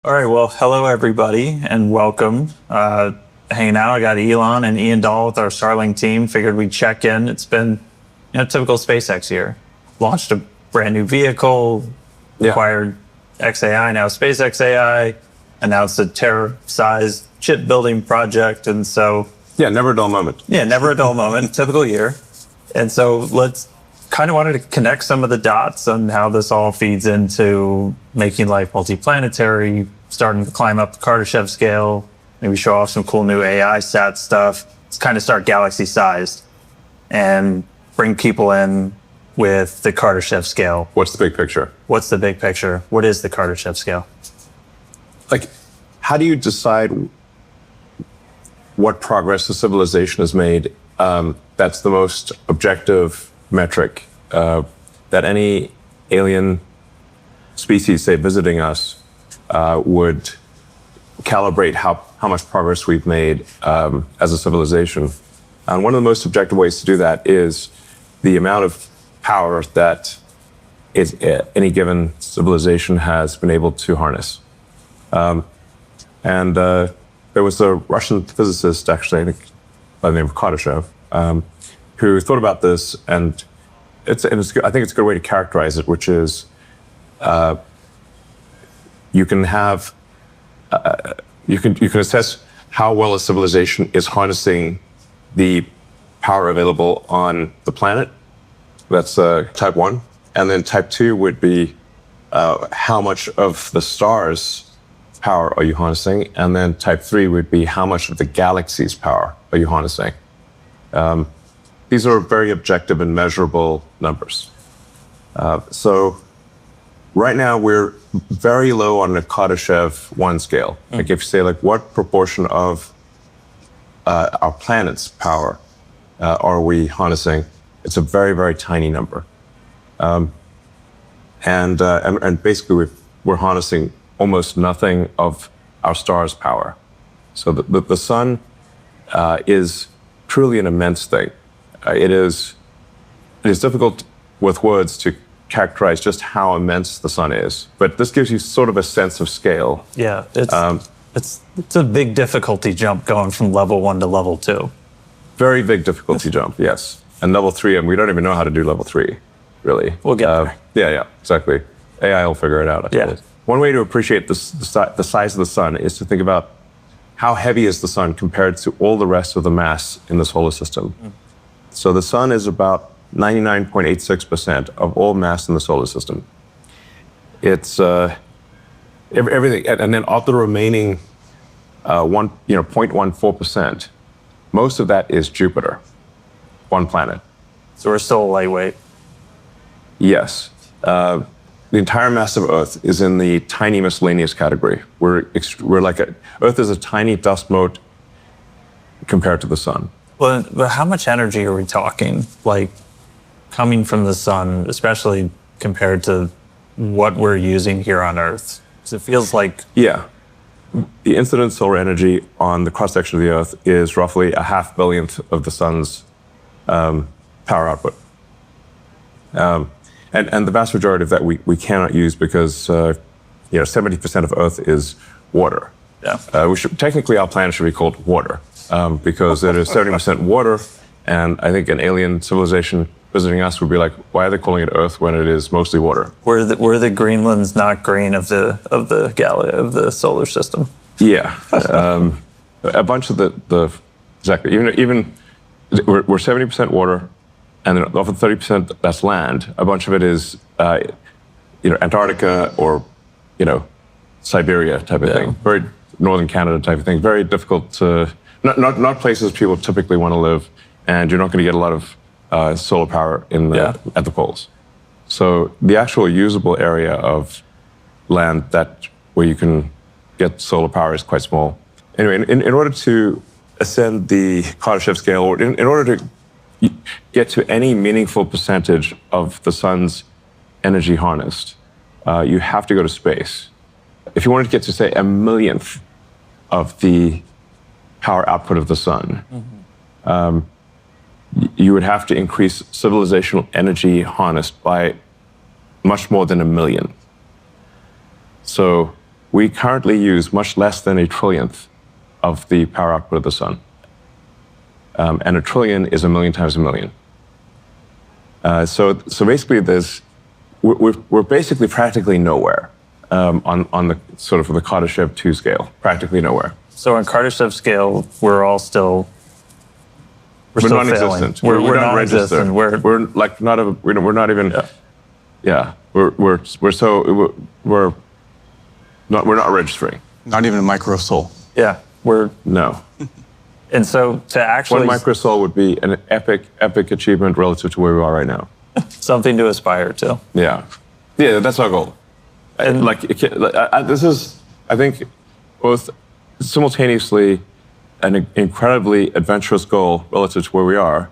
All right, well, hello everybody and welcome. Hanging out, I got Elon and Ian Dahl with our Starlink team. Figured we'd check in. It's been a typical SpaceX year. Launched a brand new vehicle, acquired XAI, now SpaceX AI, announced a Terra-sized chip building project, and so... Yeah, never a dull moment. Yeah, never a dull moment, typical year. And so let's kind of wanted to connect some of the dots on how this all feeds into making life multiplanetary, starting to climb up the Kardashev scale, maybe show off some cool new AI sat stuff. Let's kind of start galaxy sized and bring people in with the Kardashev scale. What's the big picture? What's the big picture? What is the Kardashev scale? Like, how do you decide what progress a civilization has made? That's the most objective metric that any alien species, say, visiting us, would calibrate how much progress we've made as a civilization. And one of the most objective ways to do that is the amount of power that any given civilization has been able to harness. There was a Russian physicist, actually, I think, by the name of Kardashev, who thought about this, and I think it's a good way to characterize it, which is you can assess how well a civilization is harnessing the power available on the planet. That's type 1. And then type 2 would be how much of the stars' power are you harnessing? And then type 3 would be how much of the galaxy's power are you harnessing? These are very objective and measurable numbers. So right now we're very low on the Kardashev 1 scale. Like if you say, like, what proportion of our planet's power are we harnessing? It's a very, very tiny number. And basically we're harnessing almost nothing of our star's power. So the sun is truly an immense thing. It is difficult with words to characterize just how immense the sun is, but this gives you sort of a sense of scale. Yeah, it's a big difficulty jump going from level 1 to level 2. Very big difficulty jump, yes. And level 3, and we don't even know how to do level 3, really. We'll get there. Yeah, exactly. AI will figure it out, I suppose. One way to appreciate the size of the sun is to think about how heavy is the sun compared to all the rest of the mass in the solar system. So the sun is about 99.86% of all mass in the solar system. It's everything, and then of the remaining 0.14%, most of that is Jupiter, one planet. So we're still lightweight. Yes. The entire mass of Earth is in the tiny miscellaneous category. We're like Earth is a tiny dust mote compared to the sun. Well, but how much energy are we talking, like, coming from the sun, especially compared to what we're using here on Earth? Because it feels like... Yeah. The incident solar energy on the cross-section of the Earth is roughly a half billionth of the sun's power output. And the vast majority of that we cannot use because 70% of Earth is water. Yeah. Technically, our planet should be called water. Because it is 70% water, and I think an alien civilization visiting us would be like, why are they calling it Earth when it is mostly water? We're the Greenland's not green of the solar system. Yeah, a bunch of exactly. Even we're 70% water, and then of the 30% that's land, a bunch of it is Antarctica or Siberia type of thing, very northern Canada type of thing. Very difficult to. Not places people typically want to live, and you're not going to get a lot of solar power at the poles. So the actual usable area of land where you can get solar power is quite small. Anyway, in order to ascend the Kardashev scale, or in order to get to any meaningful percentage of the sun's energy harnessed, you have to go to space. If you wanted to get to, say, a millionth of the power output of the sun, you would have to increase civilizational energy harnessed by much more than 1 million. So we currently use much less than a trillionth of the power output of the sun. And a trillion is a million times a million. So basically, we're basically practically nowhere on the sort of the Kardashev 2 scale, practically nowhere. So on Kardashev scale, we're still non-existent. Failing. We're not non-existent. registered. We're like not a. We're not even. Yeah. We're not registering. Not even a microsol. Yeah. No. And so to actually One microsol would be an epic achievement relative to where we are right now. something to aspire to. Yeah, that's our goal. And This is, I think, both simultaneously an incredibly adventurous goal relative to where we are,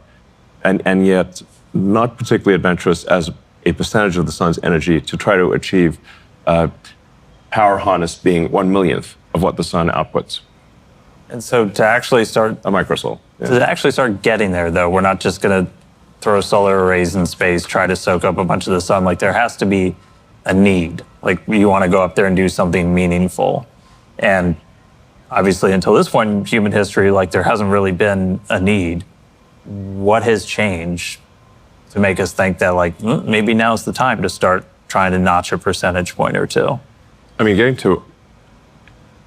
and yet not particularly adventurous as a percentage of the sun's energy to try to achieve power harness being 1/1,000,000th of what the sun outputs. And so to actually start A microsol. Yeah. to actually start getting there, though, we're not just going to throw solar arrays in space, try to soak up a bunch of the sun. Like there has to be a need. Like you want to go up there and do something meaningful. And obviously, until this point in human history, like there hasn't really been a need. What has changed to make us think that like maybe now's the time to start trying to notch a percentage point or two? I mean, getting to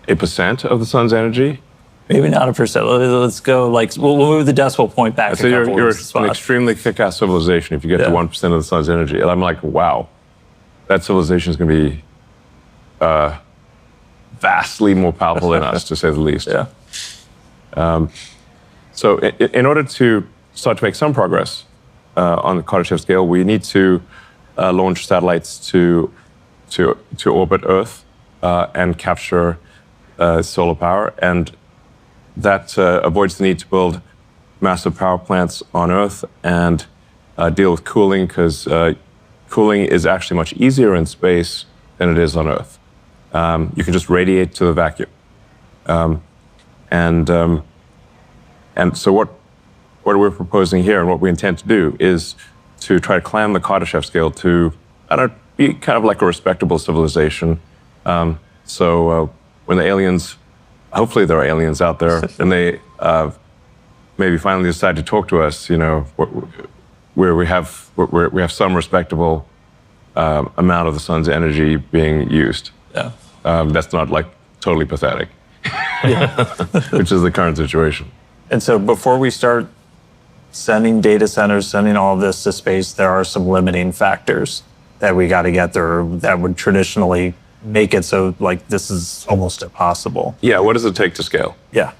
1% of the sun's energy. Maybe not a percent. Let's go like we'll move the decimal point back. So you're an extremely kick-ass civilization if you get to 1% of the sun's energy. And I'm like, wow, that civilization is going to be vastly more powerful than us, to say the least. Yeah. So in order to start to make some progress on the Kardashev scale, we need to launch satellites to orbit Earth and capture solar power. And that avoids the need to build massive power plants on Earth and deal with cooling, because cooling is actually much easier in space than it is on Earth. You can just radiate to the vacuum. And so what we're proposing here and what we intend to do is to try to climb the Kardashev scale to, be kind of like a respectable civilization. So when the aliens, hopefully there are aliens out there, and they maybe finally decide to talk to us, where we have some respectable amount of the sun's energy being used. Yeah. That's not like totally pathetic, which is the current situation. And so before we start sending data centers, sending all of this to space, there are some limiting factors that we got to get through that would traditionally make it so like this is almost impossible. Yeah, what does it take to scale? Yeah.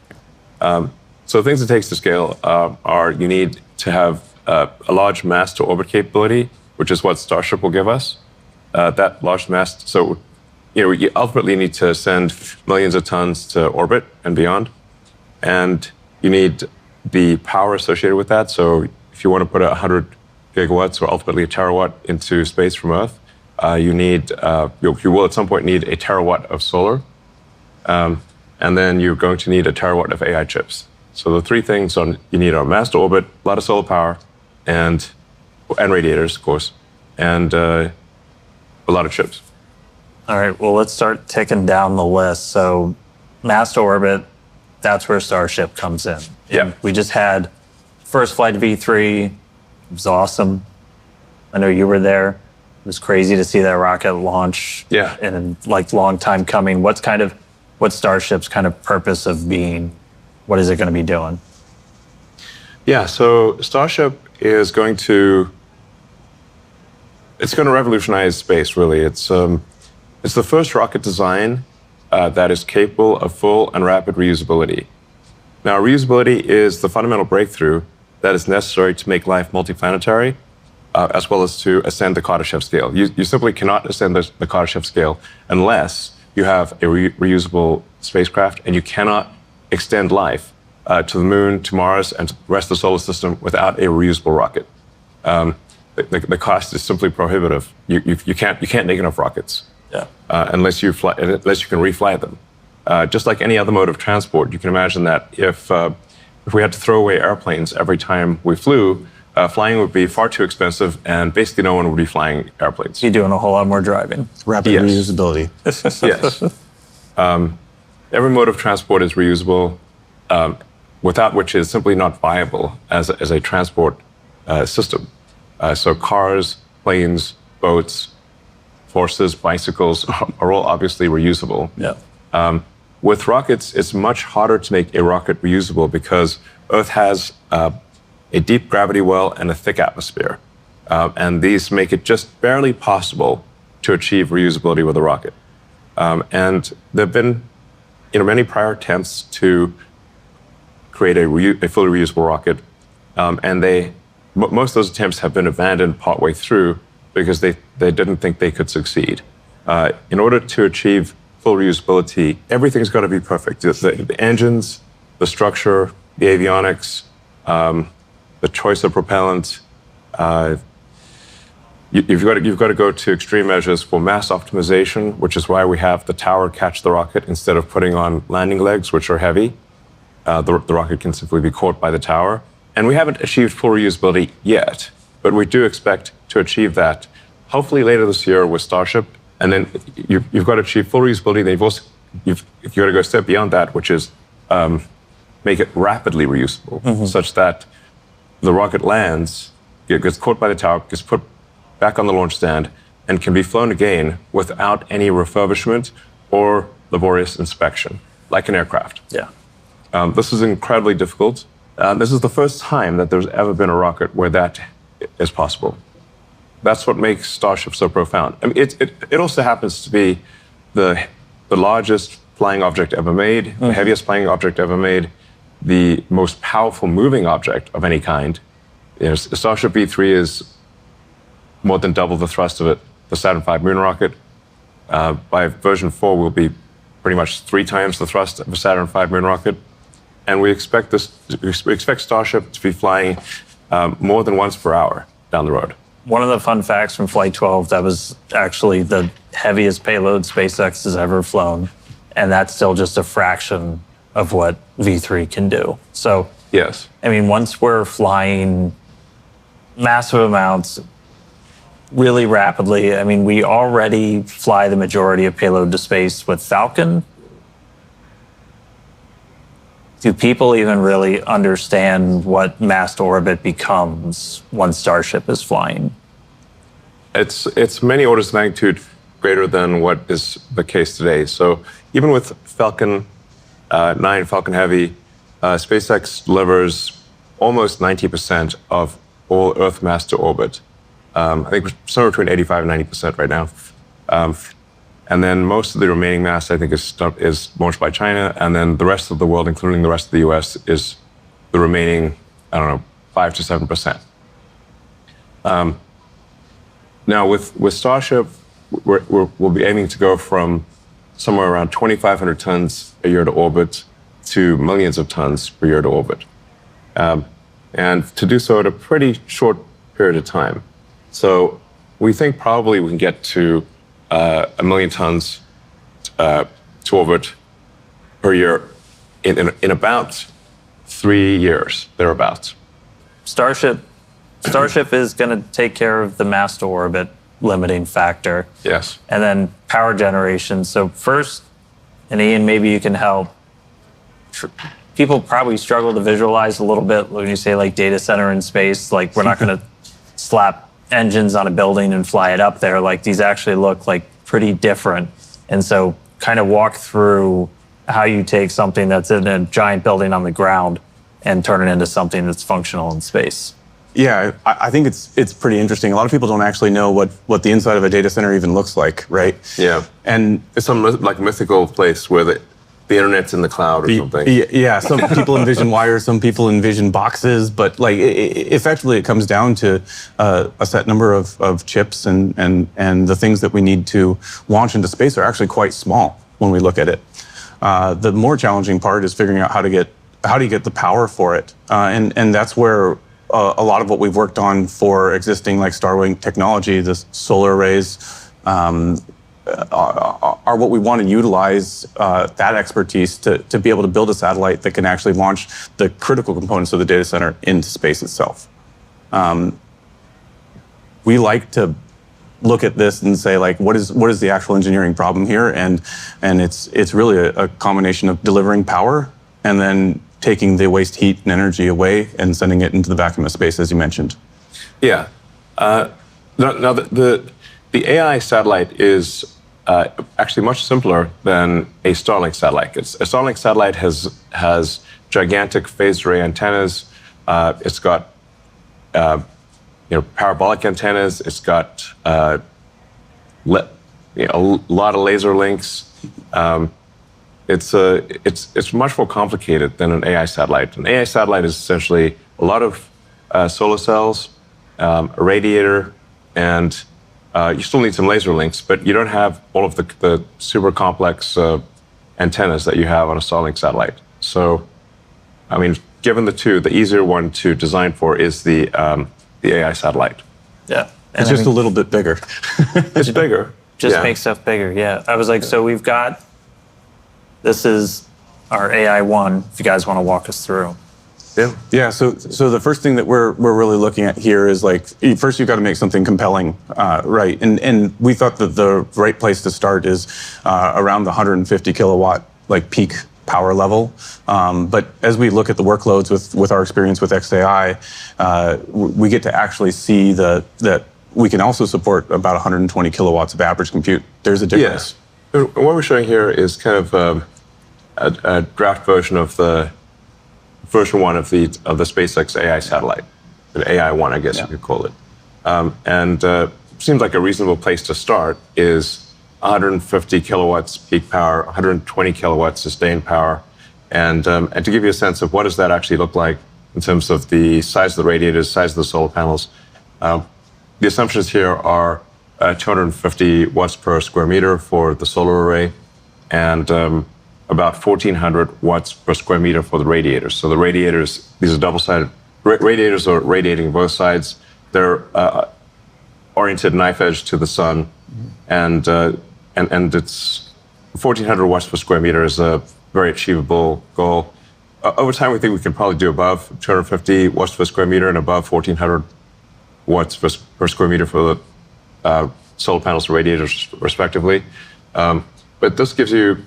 So things it takes to scale are you need to have a large mass to orbit capability, which is what Starship will give us. That large mass, so you ultimately need to send millions of tons to orbit and beyond. And you need the power associated with that. So if you want to put 100 gigawatts or ultimately a terawatt into space from Earth, you will at some point need a terawatt of solar. And then you're going to need a terawatt of AI chips. So the three things you need are mass to orbit, a lot of solar power, and radiators, of course, and a lot of chips. All right, well, let's start ticking down the list. So mass to orbit, that's where Starship comes in. Yeah. We just had first flight of V3. It was awesome. I know you were there. It was crazy to see that rocket launch. Yeah. And like long time coming. What's Starship's kind of purpose of being? What is it going to be doing? Yeah, so Starship is going to revolutionize space, really. It's the first rocket design that is capable of full and rapid reusability. Now, reusability is the fundamental breakthrough that is necessary to make life multiplanetary, as well as to ascend the Kardashev scale. You simply cannot ascend the Kardashev scale unless you have a reusable spacecraft, and you cannot extend life to the moon, to Mars, and to the rest of the solar system without a reusable rocket. The cost is simply prohibitive. You can't make enough rockets. Yeah. Unless you can refly them. Just like any other mode of transport, you can imagine that if we had to throw away airplanes every time we flew, flying would be far too expensive, and basically no one would be flying airplanes. You're doing a whole lot more driving. Rapid Yes. reusability. Yes. Every mode of transport is reusable, without which is simply not viable as a transport system. So cars, planes, boats, horses, bicycles are all obviously reusable. Yeah. With rockets, it's much harder to make a rocket reusable because Earth has a deep gravity well and a thick atmosphere. And these make it just barely possible to achieve reusability with a rocket. And there have been many prior attempts to create a fully reusable rocket. And most of those attempts have been abandoned partway through because they didn't think they could succeed. In order to achieve full reusability, everything's got to be perfect. The engines, the structure, the avionics, the choice of propellant. You've got to go to extreme measures for mass optimization, which is why we have the tower catch the rocket instead of putting on landing legs, which are heavy. The rocket can simply be caught by the tower. And we haven't achieved full reusability yet, but we do expect to achieve that hopefully later this year with Starship. And then you've got to achieve full reusability. Then you've got to go a step beyond that, which is make it rapidly reusable, such that the rocket lands, it gets caught by the tower, gets put back on the launch stand, and can be flown again without any refurbishment or laborious inspection, like an aircraft. Yeah. This is incredibly difficult. This is the first time that there's ever been a rocket where that is possible. That's what makes Starship so profound. I mean, it also happens to be the largest flying object ever made, the heaviest flying object ever made, the most powerful moving object of any kind. Starship V3 is more than double the thrust of the Saturn V moon rocket. By version 4, we'll be pretty much 3 times the thrust of a Saturn V moon rocket. And we expect Starship to be flying more than once per hour down the road. One of the fun facts from Flight 12, that was actually the heaviest payload SpaceX has ever flown. And that's still just a fraction of what V3 can do. So, yes. I mean, once we're flying massive amounts really rapidly, I mean, we already fly the majority of payload to space with Falcon. Do people even really understand what mass to orbit becomes once Starship is flying? It's many orders of magnitude greater than what is the case today. So even with Falcon 9, Falcon Heavy, SpaceX delivers almost 90% of all Earth mass to orbit. I think we're somewhere between 85 and 90% right now. And then most of the remaining mass, I think, is launched by China. And then the rest of the world, including the rest of the US, is the remaining, 5 to 7%. Now, with Starship, we'll be aiming to go from somewhere around 2,500 tons a year to orbit to millions of tons per year to orbit. And to do so at a pretty short period of time. So we think probably we can get to 1 million tons to orbit per year in about 3 years, thereabouts. Starship is going to take care of the mass to orbit limiting factor. Yes. And then power generation. So first, and Ian, maybe you can help. People probably struggle to visualize a little bit when you say like data center in space. Like we're not going to slap engines on a building and fly it up there. Like these actually look like pretty different. And so kind of walk through how you take something that's in a giant building on the ground and turn it into something that's functional in space. Yeah, I think it's pretty interesting. A lot of people don't actually know what the inside of a data center even looks like, right? Yeah. And it's some like mythical place where the internet's in the cloud or something. Yeah, some people envision wires, some people envision boxes, but like effectively it comes down to a set number of chips and the things that we need to launch into space are actually quite small when we look at it. The more challenging part is figuring out how do you get the power for it, and that's where a lot of what we've worked on for existing like Starlink technology, the solar arrays, are what we want to utilize that expertise to be able to build a satellite that can actually launch the critical components of the data center into space itself. We like to look at this and say, like, what is the actual engineering problem here? And it's really a combination of delivering power and then taking the waste heat and energy away and sending it into the vacuum of space, as you mentioned. Yeah. Now the AI satellite is actually much simpler than a Starlink satellite. A Starlink satellite has gigantic phased array antennas. It's got parabolic antennas. It's got a lot of laser links. It's much more complicated than an AI satellite. An AI satellite is essentially a lot of solar cells, a radiator, and you still need some laser links, but you don't have all of the super complex antennas that you have on a Starlink satellite. So, I mean, given the two, the easier one to design for is the AI satellite. Yeah. It's just a little bit bigger. It's bigger. Just make stuff bigger, yeah. I was like, so we've got, this is our AI one, if you guys want to walk us through. Yeah. So the first thing that we're really looking at here is, like, first you've got to make something compelling, right? And we thought that the right place to start is around the 150 kilowatt like peak power level. But as we look at the workloads with our experience with XAI, we get to actually see that we can also support about 120 kilowatts of average compute. There's a difference. Yeah. What we're showing here is kind of a draft version of version 1 of the SpaceX AI satellite, an AI 1, I guess you could call it. And seems like a reasonable place to start is 150 kilowatts peak power, 120 kilowatts sustained power, and to give you a sense of what does that actually look like in terms of the size of the radiators, size of the solar panels. The assumptions here are 250 watts per square meter for the solar array, and about 1,400 watts per square meter for the radiators. So the radiators, these are double-sided. Radiators are radiating both sides. They're oriented knife edge to the sun, and it's 1,400 watts per square meter is a very achievable goal. Over time, we think we can probably do above 250 watts per square meter and above 1,400 watts per square meter for the solar panels and radiators, respectively. But this gives you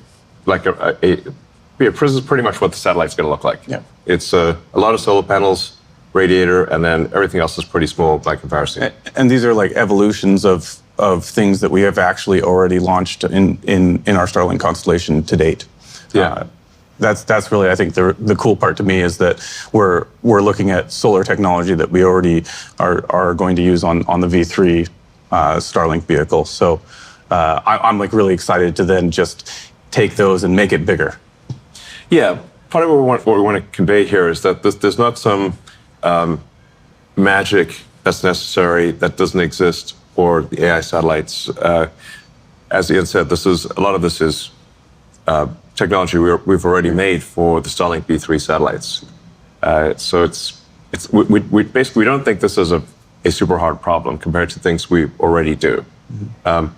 like this is pretty much what the satellite's going to look like. Yeah. It's a lot of solar panels, radiator, and then everything else is pretty small by comparison. And these are like evolutions of things that we have actually already launched in our Starlink constellation to date. Yeah. That's really, I think, the cool part to me is that we're looking at solar technology that we already are going to use on the V3 Starlink vehicle. So I'm like really excited to then just take those and make it bigger. Yeah, part of what we want to convey here is that there's not some magic that's necessary that doesn't exist for the AI satellites. As Ian said, a lot of this is technology we've already made for the Starlink V3 satellites. So we basically don't think this is a super hard problem compared to things we already do. Mm-hmm.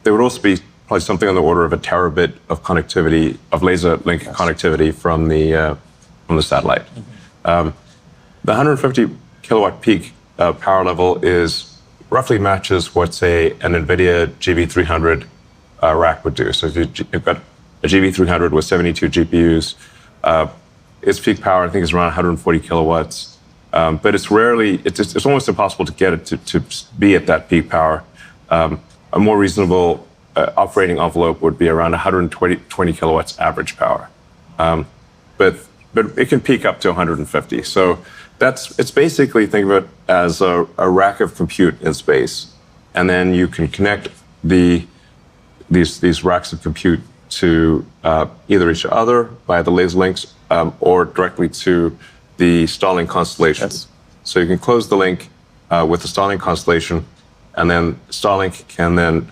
There would also be probably something on the order of a terabit of connectivity, of laser link connectivity from the satellite. Mm-hmm. The 150 kilowatt peak power level roughly matches what, say, an NVIDIA GB300 rack would do. So if you've got a GB300 with 72 GPUs, its peak power, I think, is around 140 kilowatts. But it's almost impossible to get it to be at that peak power. A more reasonable operating envelope would be around 120 kilowatts average power. But it can peak up to 150. So it's basically, think of it as a rack of compute in space. And then you can connect these racks of compute to either each other via the laser links or directly to the Starlink constellation. Yes. So you can close the link with the Starlink constellation, and then Starlink can then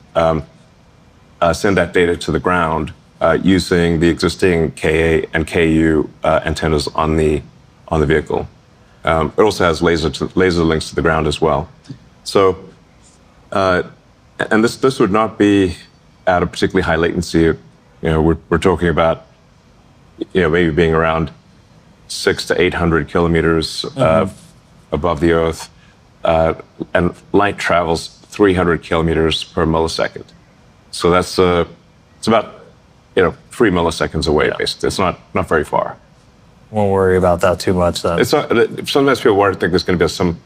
send that data to the ground using the existing Ka and Ku antennas on the vehicle. It also has laser links to the ground as well. So, and this would not be at a particularly high latency. We're talking about maybe being around 600 to 800 kilometers above the Earth, and light travels 300 kilometers per millisecond. So that's it's about 3 milliseconds away. Basically, it's not very far. Won't worry about that too much then. It's not. Sometimes people worry, think there's going to be some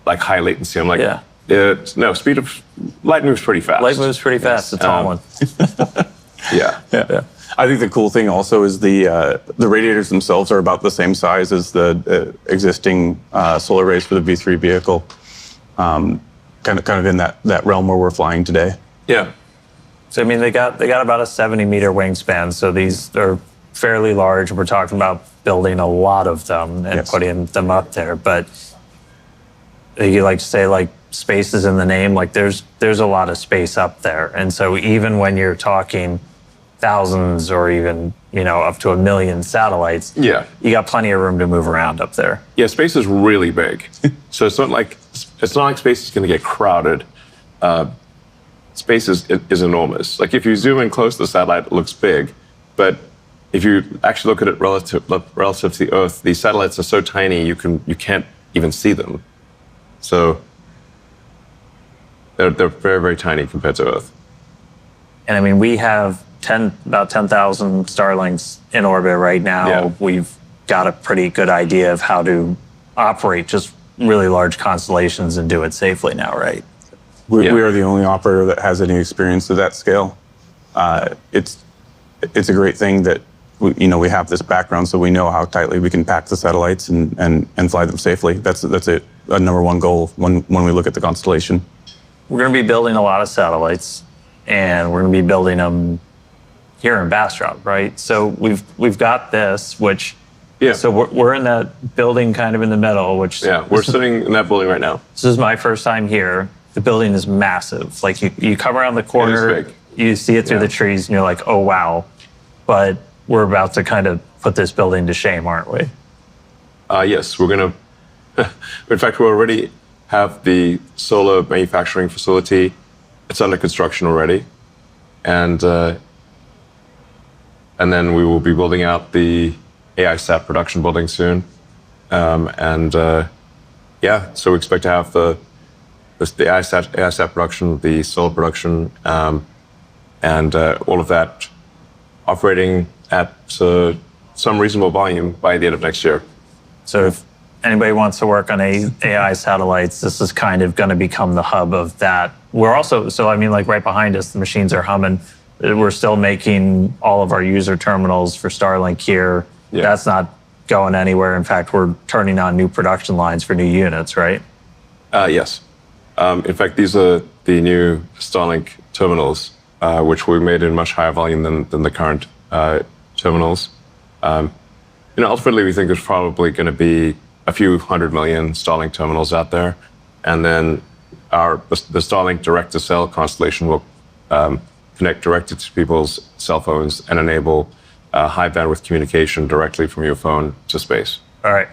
like high latency. I'm like, no, speed of light moves pretty fast. Light moves pretty fast. It's a tall one. Yeah. I think the cool thing also is the radiators themselves are about the same size as the existing solar arrays for the V3 vehicle. Kind of in that realm where we're flying today. Yeah. So I mean, they got about a 70-meter wingspan. So these are fairly large. We're talking about building a lot of them and putting them up there. But you like to say like space is in the name. Like there's a lot of space up there. And so even when you're talking thousands or even up to 1 million satellites, you got plenty of room to move around up there. Yeah, space is really big. So it's not like space is going to get crowded. Space is enormous. Like if you zoom in close to the satellite, it looks big, but if you actually look at it relative to the Earth, these satellites are so tiny you can't even see them. So they're very, very tiny compared to Earth. And I mean, we have about 10,000 Starlinks in orbit right now. Yeah. We've got a pretty good idea of how to operate just really large constellations and do it safely now, right? We are the only operator that has any experience of that scale. It's a great thing that we have this background, so we know how tightly we can pack the satellites and fly them safely. That's a number one goal when we look at the constellation. We're going to be building a lot of satellites, and we're going to be building them here in Bastrop, right? So we've got this, which so we're in that building kind of in the middle, which we're sitting in that building right now. This is my first time here. The building is massive. Like you come around the corner, you see it through the trees, and you're like, oh wow. But we're about to kind of put this building to shame, aren't we? Yes, we're going to. In fact, we already have the solar manufacturing facility. It's under construction already, and then we will be building out the AI sat production building soon. So we expect to have the AI sat production, the solar production, and all of that operating at some reasonable volume by the end of next year. So if anybody wants to work on AI satellites, this is kind of going to become the hub of that. We're also, like right behind us, the machines are humming. We're still making all of our user terminals for Starlink here. Yeah. That's not going anywhere. In fact, we're turning on new production lines for new units, right? Yes. In fact, these are the new Starlink terminals, which we made in much higher volume than the current terminals. Ultimately, we think there's probably going to be a few 100 million Starlink terminals out there, and then the Starlink direct-to-cell constellation will connect directly to people's cell phones and enable high bandwidth communication directly from your phone to space. All right,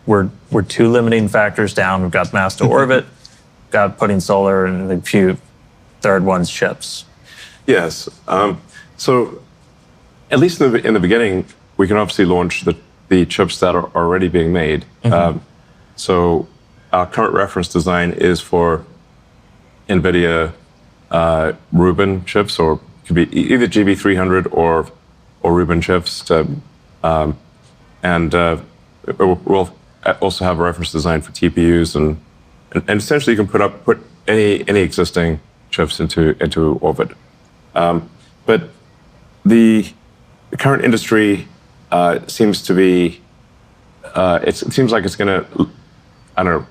we're 2 limiting factors down. We've got mass to orbit, got putting solar, and a few third one's chips. Yes. So at least in the beginning, we can obviously launch the chips that are already being made. Mm-hmm. So our current reference design is for NVIDIA Rubin chips, or it could be either GB300 or Rubin chips. And we'll also have a reference design for TPUs, and essentially you can put any existing chips into orbit. But the current industry seems to be, it seems like it's going to,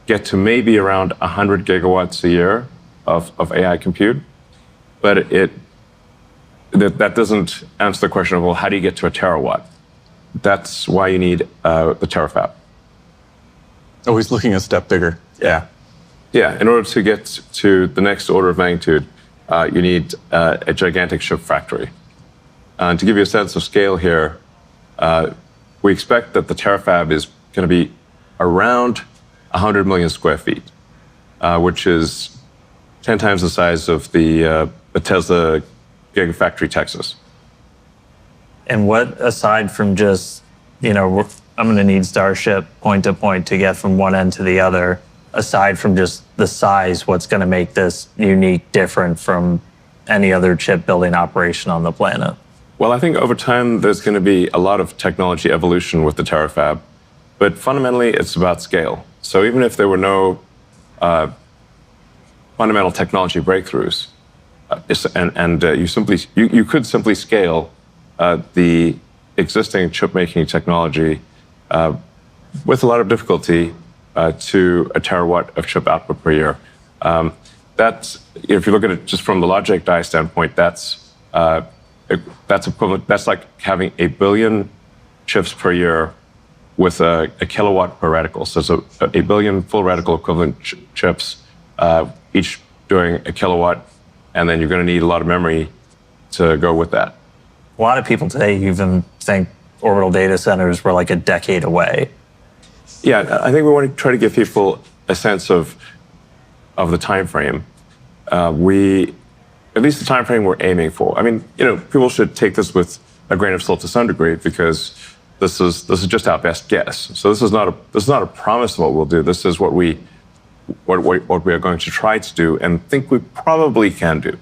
get to maybe around 100 gigawatts a year of AI compute. But that doesn't answer the question of, well, how do you get to a terawatt? That's why you need the terafab. Always looking a step bigger. Yeah. Yeah, in order to get to the next order of magnitude, you need a gigantic chip factory. And to give you a sense of scale here, we expect that the terafab is going to be around 100 million square feet, which is 10 times the size of the Tesla Gigafactory, Texas. And what, aside from just, I'm going to need Starship point to point to get from one end to the other, aside from just the size, what's going to make this unique, different from any other chip building operation on the planet? Well, I think over time there's going to be a lot of technology evolution with the terafab, but fundamentally it's about scale. So even if there were no fundamental technology breakthroughs, you could simply scale the existing chip making technology with a lot of difficulty to a terawatt of chip output per year. That's, if you look at it just from the logic die standpoint, that's equivalent. That's like having 1 billion chips per year with a kilowatt per reticle. So it's 1 billion full reticle equivalent chips, each doing a kilowatt, and then you're going to need a lot of memory to go with that. A lot of people today even think orbital data centers were like a decade away. Yeah, I think we want to try to give people a sense of the time frame. At least the time frame we're aiming for. I mean, people should take this with a grain of salt to some degree, because this is just our best guess. So this is not a promise of what we'll do. This is what we are going to try to do and think we probably can do,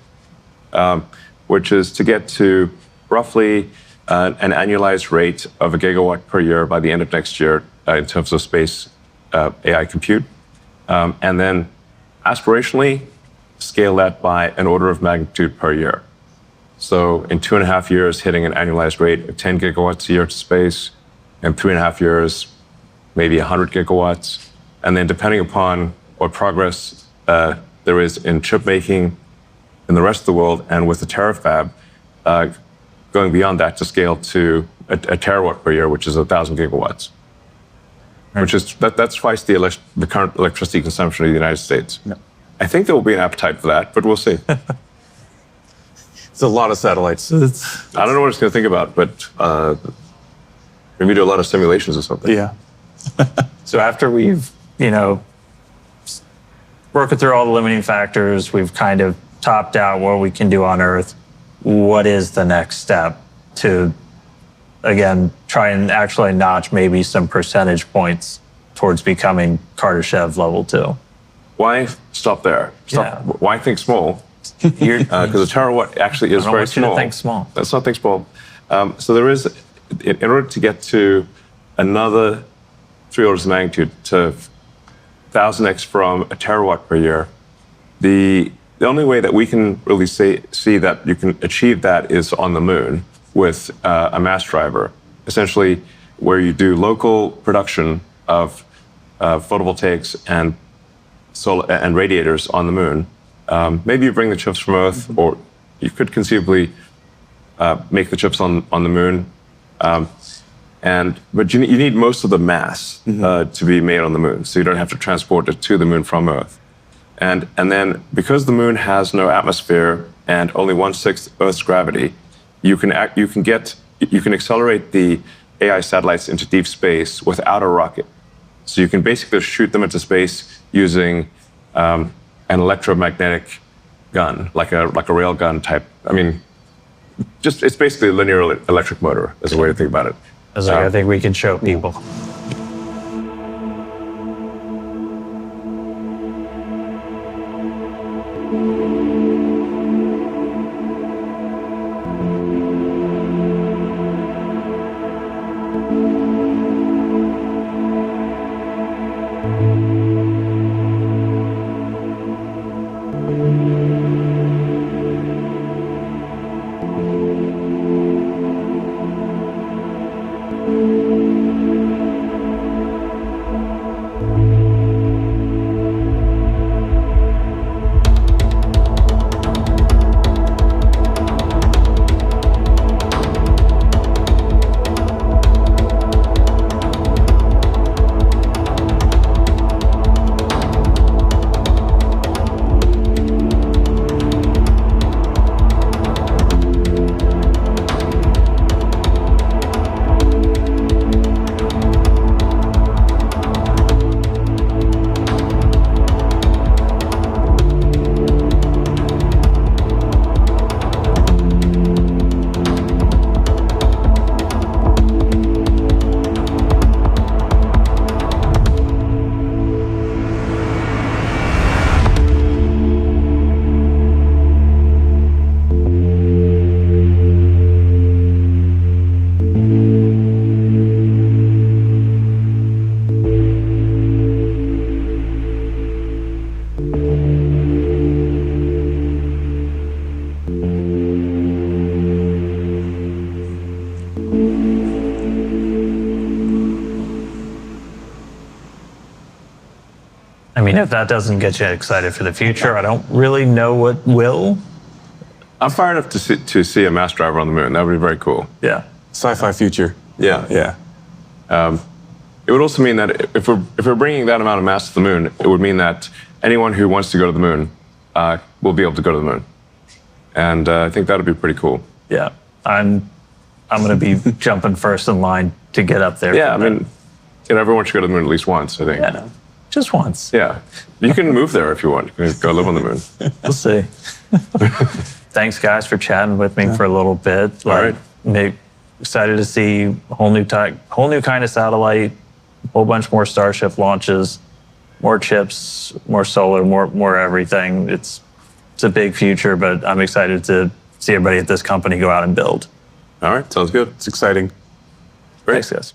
which is to get to roughly an annualized rate of 1 gigawatt per year by the end of next year in terms of space AI compute, and then aspirationally scale that by an order of magnitude per year. So in 2.5 years, hitting an annualized rate of 10 gigawatts a year to space, in 3.5 years, maybe 100 gigawatts. And then depending upon what progress there is in chip making in the rest of the world and with the terafab, going beyond that to scale to a terawatt per year, which is 1,000 gigawatts. Right. Which is, that's twice the current electricity consumption of the United States. No. I think there will be an appetite for that, but we'll see. It's a lot of satellites. I don't know what it's going to think about, but maybe do a lot of simulations or something. Yeah. So after we've, working through all the limiting factors, we've kind of topped out what we can do on Earth. What is the next step to, again, try and actually notch maybe some percentage points towards becoming Kardashev level 2? Why stop there? Yeah. Why think small? Because a terawatt actually is very small. Think small. Let's not think small. So there is, in order to get to another 3 orders of magnitude to 1,000x from a terawatt per year, the only way that we can really see that you can achieve that is on the moon with a mass driver, essentially where you do local production of photovoltaics and solar and radiators on the moon. Maybe you bring the chips from Earth, or you could conceivably make the chips on the moon. But you need most of the mass to be made on the moon, so you don't have to transport it to the moon from Earth. And then because the moon has no atmosphere and only 1/6 Earth's gravity, you can accelerate the AI satellites into deep space without a rocket. So you can basically shoot them into space using an electromagnetic gun, like a rail gun type. I mean, it's basically a linear electric motor is a way to think about it. I think we can show people. mean, if that doesn't get you excited for the future, I don't really know what will. I'm fired up to see a mass driver on the moon. That would be very cool. Yeah. Sci-fi future. Yeah. Yeah. It would also mean that if we're bringing that amount of mass to the moon, it would mean that anyone who wants to go to the moon will be able to go to the moon, and I think that would be pretty cool. Yeah. I'm going to be jumping first in line to get up there. Yeah, I mean, everyone should go to the moon at least once, I think. Yeah. Just once. Yeah. You can move there if you want. You can go live on the moon. We'll see. Thanks, guys, for chatting with me for a little bit. All right. Excited to see whole new kind of satellite, a whole bunch more Starship launches, more chips, more solar, more everything. It's a big future, but I'm excited to see everybody at this company go out and build. All right, sounds good. It's exciting. Great. Thanks, guys.